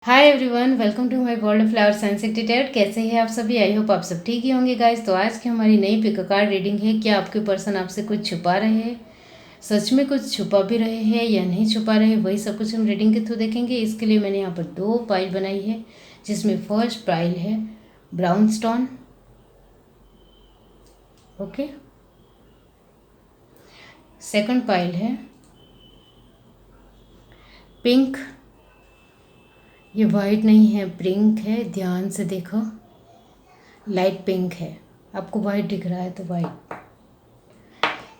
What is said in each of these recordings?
Hi everyone, welcome to my world of flower science detailed. कैसे हैं आप सभी? आई होप आप सब ठीक ही होंगे गाइस। तो आज की हमारी नई पिक कार्ड रीडिंग है। क्या आपके पर्सन आपसे कुछ छुपा रहे हैं, सच में कुछ छुपा भी रहे हैं या नहीं छुपा रहे, वही सब कुछ हम रीडिंग के थ्रू देखेंगे। इसके लिए मैंने यहाँ पर 2 पाइल बनाई है, जिसमें फर्स्ट पाइल है brown stone, okay. Second pile है पिंक, ये वाइट नहीं है, पिंक है, ध्यान से देखो, लाइट पिंक है। आपको वाइट दिख रहा है तो वाइट।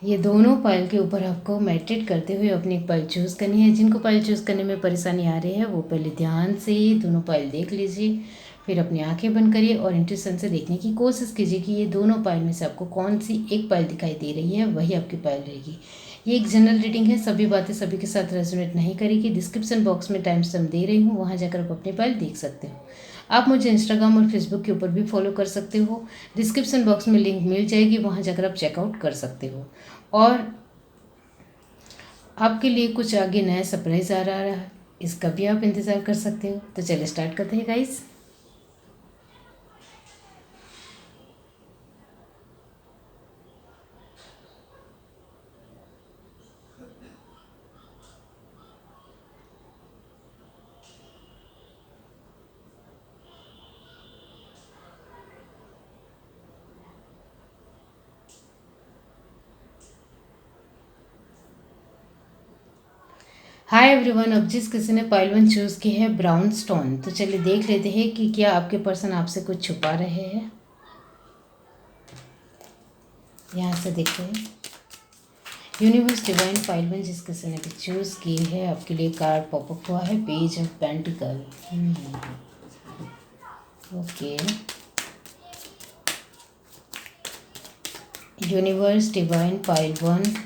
ये दोनों पाइल के ऊपर आपको मेडिटेट करते हुए अपनी एक पाइल चूज़ करनी है। जिनको पाइल चूज़ करने में परेशानी आ रही है वो पहले ध्यान से दोनों पाइल देख लीजिए, फिर अपनी आंखें बंद करिए और इंट्यूशन से देखने की कोशिश कीजिए कि ये दोनों पाइल में से आपको कौन सी एक पाइल दिखाई दे रही है, वही आपकी पाइल रहेगी। ये एक जनरल रीडिंग है, सभी बातें सभी के साथ रेजोनेट नहीं करेगी। डिस्क्रिप्शन बॉक्स में टाइम स्टैम्प दे रही हूँ, वहाँ जाकर आप अपनी पाइल देख सकते हो। आप मुझे इंस्टाग्राम और फेसबुक के ऊपर भी फॉलो कर सकते हो, डिस्क्रिप्शन बॉक्स में लिंक मिल जाएगी, वहाँ जाकर आप चेकआउट कर सकते हो। और आपके लिए कुछ आगे नया सरप्राइज आ रहा है, इसका भी आप इंतज़ार कर सकते हो। तो चलिए स्टार्ट करते हैं गाइस। हाय एवरीवन, अब जिस किसी ने पाइल 1 चूज़ की है ब्राउन स्टोन, तो चलिए देख लेते हैं कि क्या आपके पर्सन आपसे कुछ छुपा रहे हैं। यहाँ से देखते हैं। यूनिवर्स डिवाइन पाइल 1 जिस किसी ने भी चूज़ की है, आपके लिए कार्ड पॉपअप हुआ है page of pentacle. Okay, universe divine pile 1,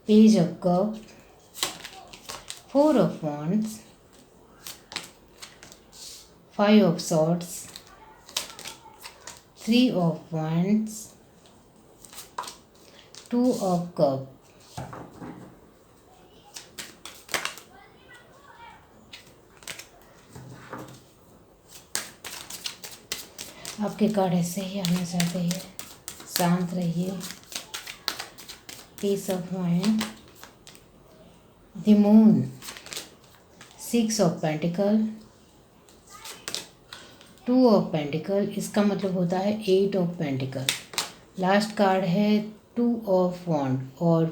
page of cup, 4 of wands, 5 of swords, 3 of wands, 2 of cup, आपके कार्ड ऐसे ही आना चाहते हैं। शांत रहिए। Peace of mind, the moon, 6 of pentacle, 2 of pentacle, इसका मतलब होता है 8 of पेंटिकल। लास्ट कार्ड है 2 of वॉन्ड और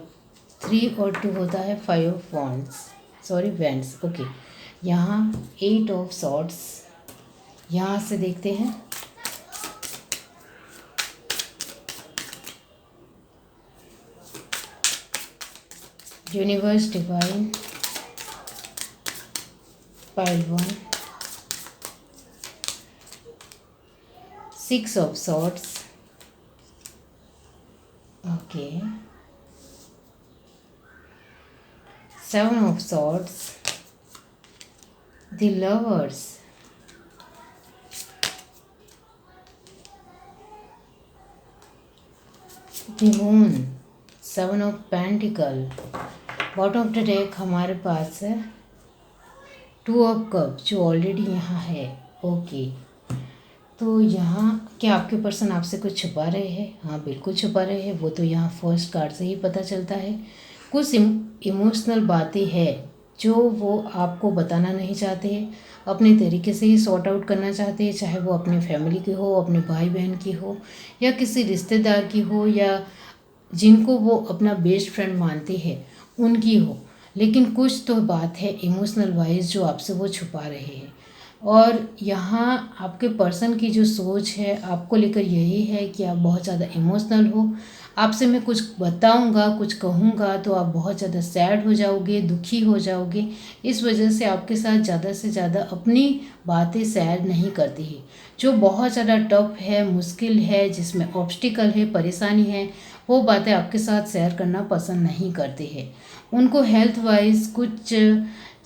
3 और 2 होता है 5 of wands, sorry wands, okay. यहाँ 8 of सॉर्ड्स। यहाँ से देखते हैं। Universe divine pile 1, 6 of swords, okay, 7 of swords, the lovers, the moon, 7 of pentacle। Bottom of the deck हमारे पास है 2 of कप जो ऑलरेडी यहाँ है, ओके। तो यहाँ क्या आपके पर्सन आपसे कुछ छुपा रहे हैं? हाँ, बिल्कुल छुपा रहे हैं। वो तो यहाँ फर्स्ट कार्ड से ही पता चलता है। कुछ इमोशनल बातें हैं जो वो आपको बताना नहीं चाहते हैं, अपने तरीके से ही सॉर्ट आउट करना चाहते हैं, चाहे वो अपने फैमिली की हो, अपने भाई बहन की हो, या किसी रिश्तेदार की हो, या जिनको वो अपना बेस्ट फ्रेंड मानते हैं उनकी हो। लेकिन कुछ तो बात है इमोशनल वाइज जो आपसे वो छुपा रहे हैं। और यहाँ आपके पर्सन की जो सोच है आपको लेकर यही है कि आप बहुत ज़्यादा इमोशनल हो। आपसे मैं कुछ बताऊंगा, कुछ कहूँगा तो आप बहुत ज़्यादा सैड हो जाओगे, दुखी हो जाओगे। इस वजह से आपके साथ ज़्यादा से ज़्यादा अपनी बातें शेयर नहीं करती है। जो बहुत ज़्यादा टफ है, मुश्किल है, जिसमें ऑब्स्टिकल है, परेशानी है, वो बातें आपके साथ शेयर करना पसंद नहीं करते हैं। उनको हेल्थ वाइज कुछ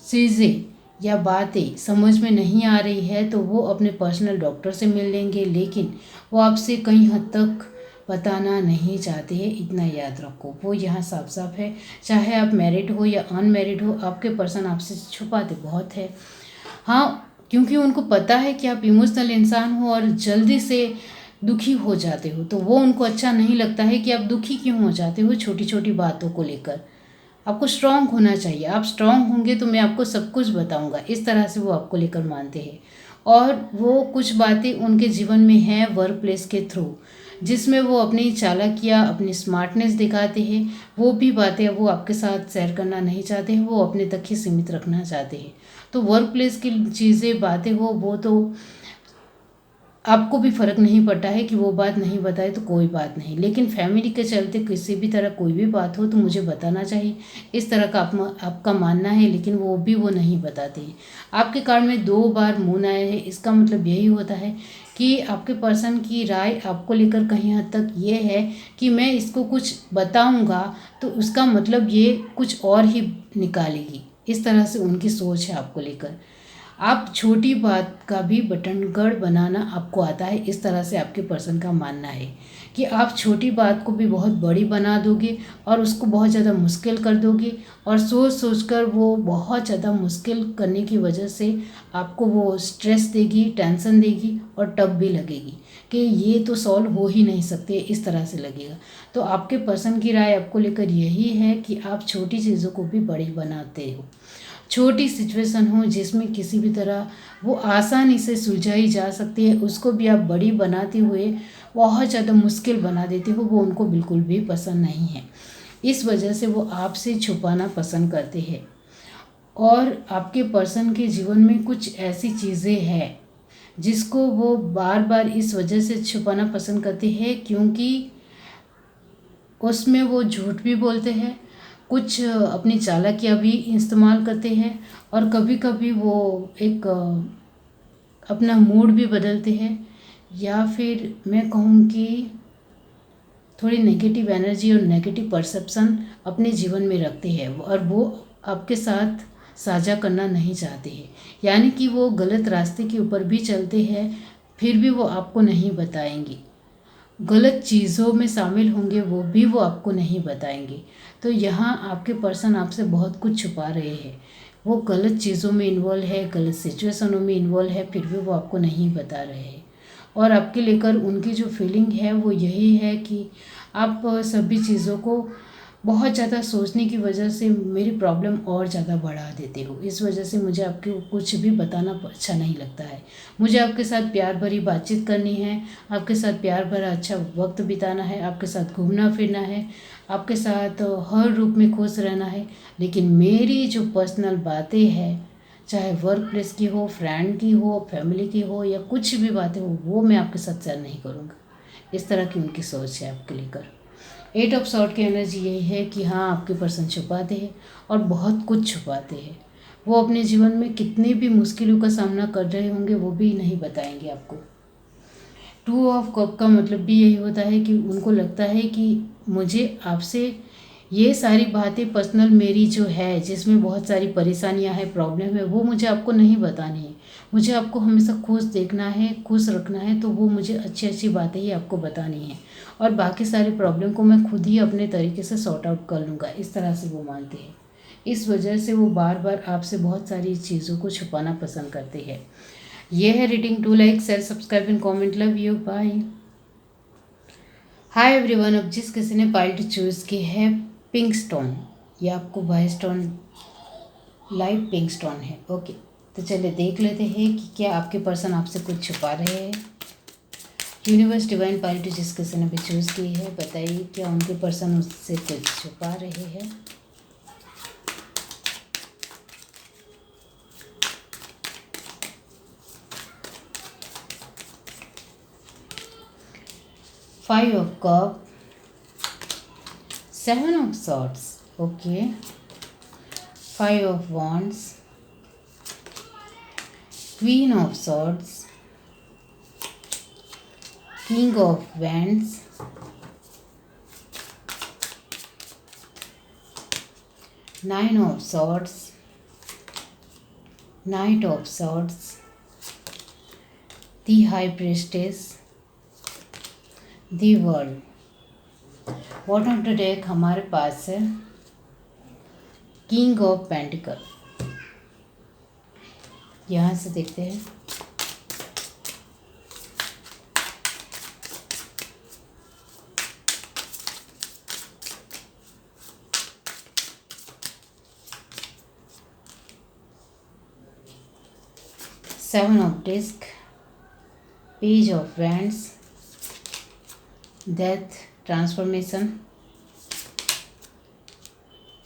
चीज़ें या बातें समझ में नहीं आ रही है तो वो अपने पर्सनल डॉक्टर से मिल लेंगे, लेकिन वो आपसे कई हद तक बताना नहीं चाहते हैं, इतना याद रखो। वो यहाँ साफ साफ है, चाहे आप मैरिड हो या अनमैरिड हो, आपके पर्सन आपसे छुपाते बहुत है। हाँ, क्योंकि उनको पता है कि आप इमोशनल इंसान हो और जल्दी से दुखी हो जाते हो, तो वो उनको अच्छा नहीं लगता है कि आप दुखी क्यों हो जाते हो छोटी छोटी बातों को लेकर। आपको स्ट्रांग होना चाहिए, आप स्ट्रांग होंगे तो मैं आपको सब कुछ बताऊंगा, इस तरह से वो आपको लेकर मानते हैं। और वो कुछ बातें उनके जीवन में हैं वर्क प्लेस के थ्रू, जिसमें वो अपनी चालाकियाँ, अपनी स्मार्टनेस दिखाते हैं। वो भी बातें वो आपके साथ शेयर करना नहीं चाहते हैं, वो अपने तक ही सीमित रखना चाहते हैं। तो वर्क प्लेस की चीज़ें, बातें हो, वो तो आपको भी फ़र्क नहीं पड़ता है कि वो बात नहीं बताए तो कोई बात नहीं, लेकिन फैमिली के चलते किसी भी तरह कोई भी बात हो तो मुझे बताना चाहिए, इस तरह का आपका मानना है, लेकिन वो नहीं बताते हैं। आपके कार्ड में 2 बार मून आया है, इसका मतलब यही होता है कि आपके पर्सन की राय आपको लेकर कहीं हद तक ये है कि मैं इसको कुछ बताऊंगा तो उसका मतलब ये कुछ और ही निकालेगी, इस तरह से उनकी सोच है आपको लेकर। आप छोटी बात का भी बटनगढ़ बनाना आपको आता है, इस तरह से आपके पर्सन का मानना है कि आप छोटी बात को भी बहुत बड़ी बना दोगे और उसको बहुत ज़्यादा मुश्किल कर दोगे, और सोच सोच कर वो बहुत ज़्यादा मुश्किल करने की वजह से आपको वो स्ट्रेस देगी, टेंशन देगी और टफ भी लगेगी कि ये तो सॉल्व हो ही नहीं सकते, इस तरह से लगेगा। तो आपके पर्सन की राय आपको लेकर यही है कि आप छोटी चीज़ों को भी बड़ी बनाते हो। छोटी सिचुएशन हो जिसमें किसी भी तरह वो आसानी से सुलझाई जा सकती है, उसको भी आप बड़ी बनाते हुए बहुत ज़्यादा मुश्किल बना देते हो, वो उनको बिल्कुल भी पसंद नहीं है। इस वजह से वो आपसे छुपाना पसंद करते हैं। और आपके पर्सन के जीवन में कुछ ऐसी चीज़ें हैं जिसको वो बार बार इस वजह से छुपाना पसंद करते हैं, क्योंकि उसमें वो झूठ भी बोलते हैं, कुछ अपनी चालाकियाँ भी इस्तेमाल करते हैं, और कभी कभी वो एक अपना मूड भी बदलते हैं, या फिर मैं कहूँ कि थोड़ी नेगेटिव एनर्जी और नेगेटिव परसेप्शन अपने जीवन में रखते हैं, और वो आपके साथ साझा करना नहीं चाहते हैं। यानी कि वो गलत रास्ते के ऊपर भी चलते हैं, फिर भी वो आपको नहीं बताएंगे। गलत चीज़ों में शामिल होंगे, वो आपको नहीं बताएंगे। तो यहाँ आपके पर्सन आपसे बहुत कुछ छुपा रहे हैं, वो गलत चीज़ों में इन्वॉल्व है, गलत सिचुएशनों में इन्वॉल्व है, फिर भी वो आपको नहीं बता रहे हैं। और आपके लेकर उनकी जो फीलिंग है वो यही है कि आप सभी चीज़ों को बहुत ज़्यादा सोचने की वजह से मेरी प्रॉब्लम और ज़्यादा बढ़ा देते हो, इस वजह से मुझे आपको कुछ भी बताना अच्छा नहीं लगता है। मुझे आपके साथ प्यार भरी बातचीत करनी है, आपके साथ प्यार भरा अच्छा वक्त बिताना है, आपके साथ घूमना फिरना है, आपके साथ हर रूप में खुश रहना है, लेकिन मेरी जो पर्सनल बातें हैं, चाहे वर्क प्लेस की हो, फ्रेंड की हो, फैमिली की हो, या कुछ भी बातें हो, वो मैं आपके साथ शेयर नहीं करूँगा। इस तरह की उनकी सोच है आपके लेकर। 8 ऑफ सॉर्ट की एनर्जी यही है कि हाँ, आपके पर्सन छुपाते हैं और बहुत कुछ छुपाते हैं। वो अपने जीवन में कितनी भी मुश्किलों का सामना कर रहे होंगे, वो भी नहीं बताएंगे आपको। 2 ऑफ कप का मतलब भी यही होता है कि उनको लगता है कि मुझे आपसे ये सारी बातें पर्सनल मेरी जो है, जिसमें बहुत सारी परेशानियां हैं, प्रॉब्लम है, वो मुझे आपको नहीं बतानी है। मुझे आपको हमेशा खुश देखना है, खुश रखना है, तो वो मुझे अच्छी अच्छी बातें ही आपको बतानी है, और बाकी सारी प्रॉब्लम को मैं खुद ही अपने तरीके से सॉर्ट आउट कर लूँगा, इस तरह से वो मानते हैं। इस वजह से वो बार बार आपसे बहुत सारी चीज़ों को छुपाना पसंद करते हैं। ये है reading. Do like, share, subscribe and comment. Love you, bye. Hi everyone. अब जिस किसी ने पाइल चूज़ की है पिंक स्टोन, ये आपको by stone light pink stone है। ओके, तो चलिए देख लेते हैं कि क्या आपके पर्सन आपसे कुछ छुपा रहे हैं। यूनिवर्स डिवाइन पाइल जिस किसी ने भी चूज़ की है, बताइए क्या उनके पर्सन उससे कुछ छुपा रहे हैं। Five of cup, 7 of swords, okay, 5 of wands, Queen of swords, King of wands, Nine of swords, Knight of swords, the High Priestess, the World। Bottom of the deck हमारे पास है किंग ऑफ पेंटिकल। यहाँ से देखते हैं। Seven of discs, page of wands, death, transformation,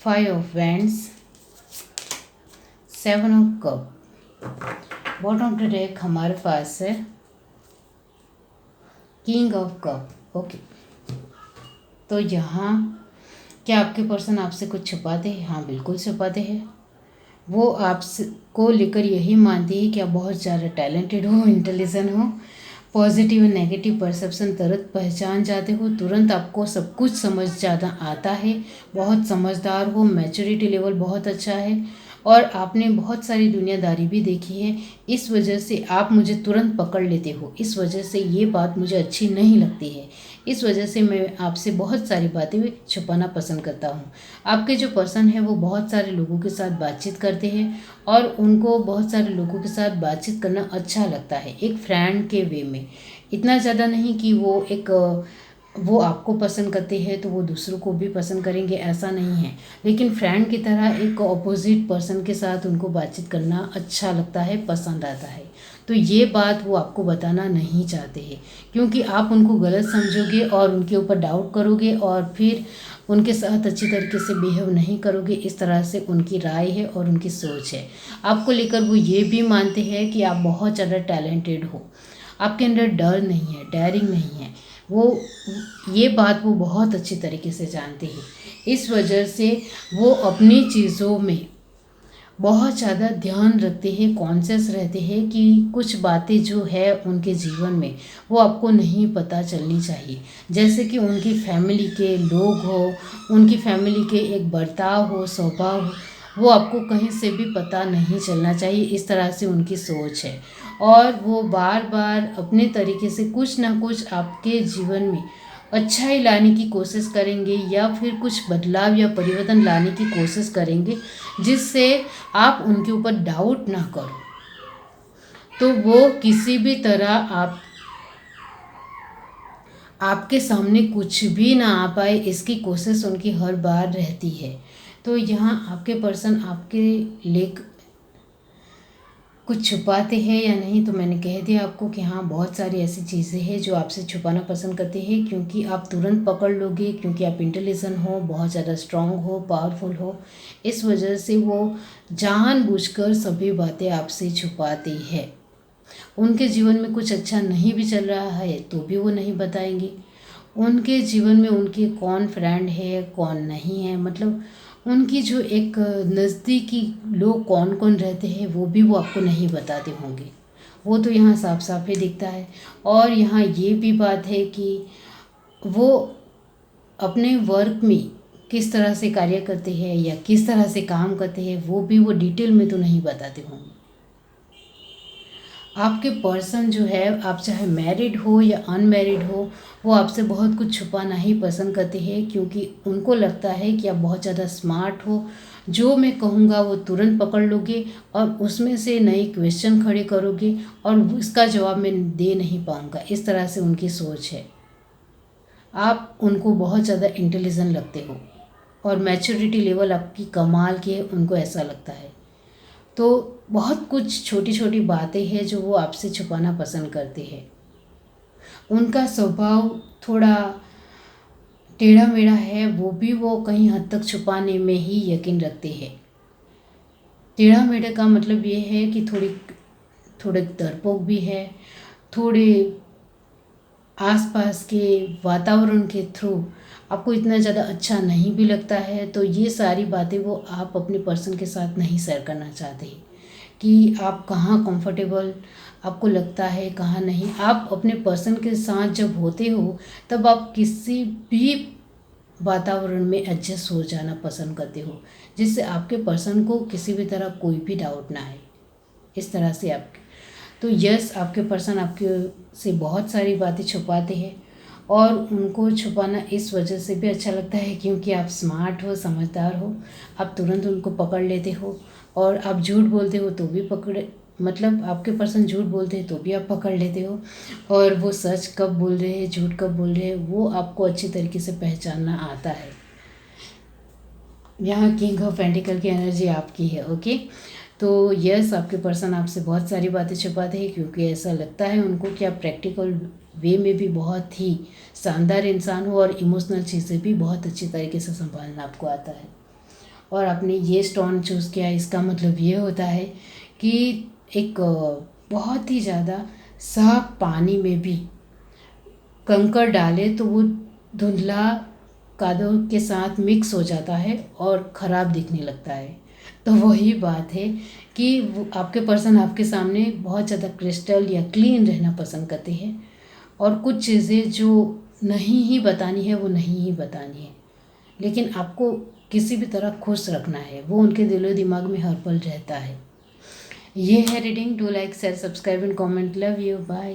five of wands, seven of cup. Bottom of the deck हमारे पास है किंग ऑफ कप। ओके, तो यहाँ क्या आपके पर्सन आपसे कुछ छुपाते हैं? हाँ, बिल्कुल छुपाते हैं। वो आपको लेकर यही मानती है कि आप बहुत ज़्यादा टैलेंटेड हो, इंटेलिजेंट हो, पॉजिटिव और नेगेटिव परसेप्शन तुरंत पहचान जाते हो, तुरंत आपको सब कुछ समझ ज़्यादा आता है, बहुत समझदार हो, मैच्योरिटी लेवल बहुत अच्छा है और आपने बहुत सारी दुनियादारी भी देखी है। इस वजह से आप मुझे तुरंत पकड़ लेते हो। इस वजह से ये बात मुझे अच्छी नहीं लगती है। इस वजह से मैं आपसे बहुत सारी बातें भी छुपाना पसंद करता हूँ। आपके जो पर्सन है वो बहुत सारे लोगों के साथ बातचीत करते हैं और उनको बहुत सारे लोगों के साथ बातचीत करना अच्छा लगता है, एक फ्रेंड के वे में। इतना ज़्यादा नहीं कि वो आपको पसंद करते हैं तो वो दूसरों को भी पसंद करेंगे, ऐसा नहीं है। लेकिन फ्रेंड की तरह एक अपोजिट पर्सन के साथ उनको बातचीत करना अच्छा लगता है, पसंद आता है। तो ये बात वो आपको बताना नहीं चाहते हैं क्योंकि आप उनको गलत समझोगे और उनके ऊपर डाउट करोगे और फिर उनके साथ अच्छी तरीके से बिहेव नहीं करोगे। इस तरह से उनकी राय है और उनकी सोच है। आपको लेकर वो ये भी मानते हैं कि आप बहुत ज़्यादा टैलेंटेड हो, आपके अंदर डर नहीं है, डेयरिंग नहीं है। ये बात वो बहुत अच्छी तरीके से जानते हैं। इस वजह से वो अपनी चीज़ों में बहुत ज़्यादा ध्यान रखते हैं, कॉन्शियस रहते हैं कि कुछ बातें जो है उनके जीवन में वो आपको नहीं पता चलनी चाहिए। जैसे कि उनकी फैमिली के लोग हो, उनकी फैमिली के एक बर्ताव हो, स्वभाव हो, वो आपको कहीं से भी पता नहीं चलना चाहिए। इस तरह से उनकी सोच है और वो बार बार अपने तरीके से कुछ ना कुछ आपके जीवन में अच्छाई लाने की कोशिश करेंगे या फिर कुछ बदलाव या परिवर्तन लाने की कोशिश करेंगे जिससे आप उनके ऊपर डाउट ना करो। तो वो किसी भी तरह आपके सामने कुछ भी ना आ पाए, इसकी कोशिश उनकी हर बार रहती है। तो यहाँ आपके पर्सन आपके लिए कुछ छुपाते हैं या नहीं, तो मैंने कह दिया आपको कि हाँ, बहुत सारी ऐसी चीज़ें हैं जो आपसे छुपाना पसंद करते हैं क्योंकि आप तुरंत पकड़ लोगे, क्योंकि आप इंटेलिजेंट हो, बहुत ज़्यादा स्ट्रांग हो, पावरफुल हो। इस वजह से वो जानबूझकर सभी बातें आपसे छुपाते हैं। उनके जीवन में कुछ अच्छा नहीं भी चल रहा है तो भी वो नहीं बताएंगे। उनके जीवन में उनके कौन फ्रेंड है, कौन नहीं है, मतलब उनकी जो एक नज़दीकी लोग कौन कौन रहते हैं वो भी वो आपको नहीं बताते होंगे। वो तो यहाँ साफ साफ ही दिखता है। और यहाँ ये भी बात है कि वो अपने वर्क में किस तरह से कार्य करते हैं या किस तरह से काम करते हैं वो भी वो डिटेल में तो नहीं बताते होंगे। आपके पर्सन जो है, आप चाहे मैरिड हो या अनमैरिड हो, वो आपसे बहुत कुछ छुपाना ही पसंद करते हैं क्योंकि उनको लगता है कि आप बहुत ज़्यादा स्मार्ट हो। जो मैं कहूँगा वो तुरंत पकड़ लोगे और उसमें से नए क्वेश्चन खड़े करोगे और इसका जवाब मैं दे नहीं पाऊँगा। इस तरह से उनकी सोच है। आप उनको बहुत ज़्यादा इंटेलिजेंट लगते हो और मैच्योरिटी लेवल आपकी कमाल की है, उनको ऐसा लगता है। तो बहुत कुछ छोटी छोटी बातें हैं जो वो आपसे छुपाना पसंद करते हैं। उनका स्वभाव थोड़ा टेढ़ा मेढ़ा है, वो भी वो कहीं हद तक छुपाने में ही यकीन रखते हैं। टेढ़ा मेढ़ा का मतलब ये है कि थोड़े डरपोक भी है, थोड़े आसपास के वातावरण के थ्रू आपको इतना ज़्यादा अच्छा नहीं भी लगता है। तो ये सारी बातें वो आप अपने पर्सन के साथ नहीं शेयर करना चाहते कि आप कहाँ कंफर्टेबल आपको लगता है, कहाँ नहीं। आप अपने पर्सन के साथ जब होते हो तब आप किसी भी वातावरण में एडजस्ट हो जाना पसंद करते हो जिससे आपके पर्सन को किसी भी तरह कोई भी डाउट ना आए। इस तरह से आपके तो यस, आपके पर्सन आपके से बहुत सारी बातें छुपाते हैं और उनको छुपाना इस वजह से भी अच्छा लगता है क्योंकि आप स्मार्ट हो, समझदार हो, आप तुरंत उनको पकड़ लेते हो। और आप झूठ बोलते हो तो भी मतलब आपके पर्सन झूठ बोलते हैं तो भी आप पकड़ लेते हो। और वो सच कब बोल रहे हैं, झूठ कब बोल रहे हैं, वो आपको अच्छी तरीके से पहचानना आता है। यहाँ किंग ऑफ पेंटिकल की एनर्जी आपकी है। ओके, तो यस, आपके पर्सन आपसे बहुत सारी बातें छुपाते हैं क्योंकि ऐसा लगता है उनको कि आप प्रैक्टिकल वे में भी बहुत ही शानदार इंसान हो और इमोशनल चीज़ें भी बहुत अच्छी तरीके से संभालना आपको आता है। और आपने ये स्टोन चूज़ किया, इसका मतलब ये होता है कि एक बहुत ही ज़्यादा साफ पानी में भी कंकड़ डाले तो वो धुंधला कादव के साथ मिक्स हो जाता है और ख़राब दिखने लगता है। तो वही बात है कि वो आपके पर्सन आपके सामने बहुत ज़्यादा क्रिस्टल या क्लीन रहना पसंद करते हैं और कुछ चीज़ें जो नहीं ही बतानी है वो नहीं ही बतानी है, लेकिन आपको किसी भी तरह खुश रखना है, वो उनके दिलो दिमाग में हर पल रहता है। ये है reading. Do like, share, subscribe and comment. Love you, bye.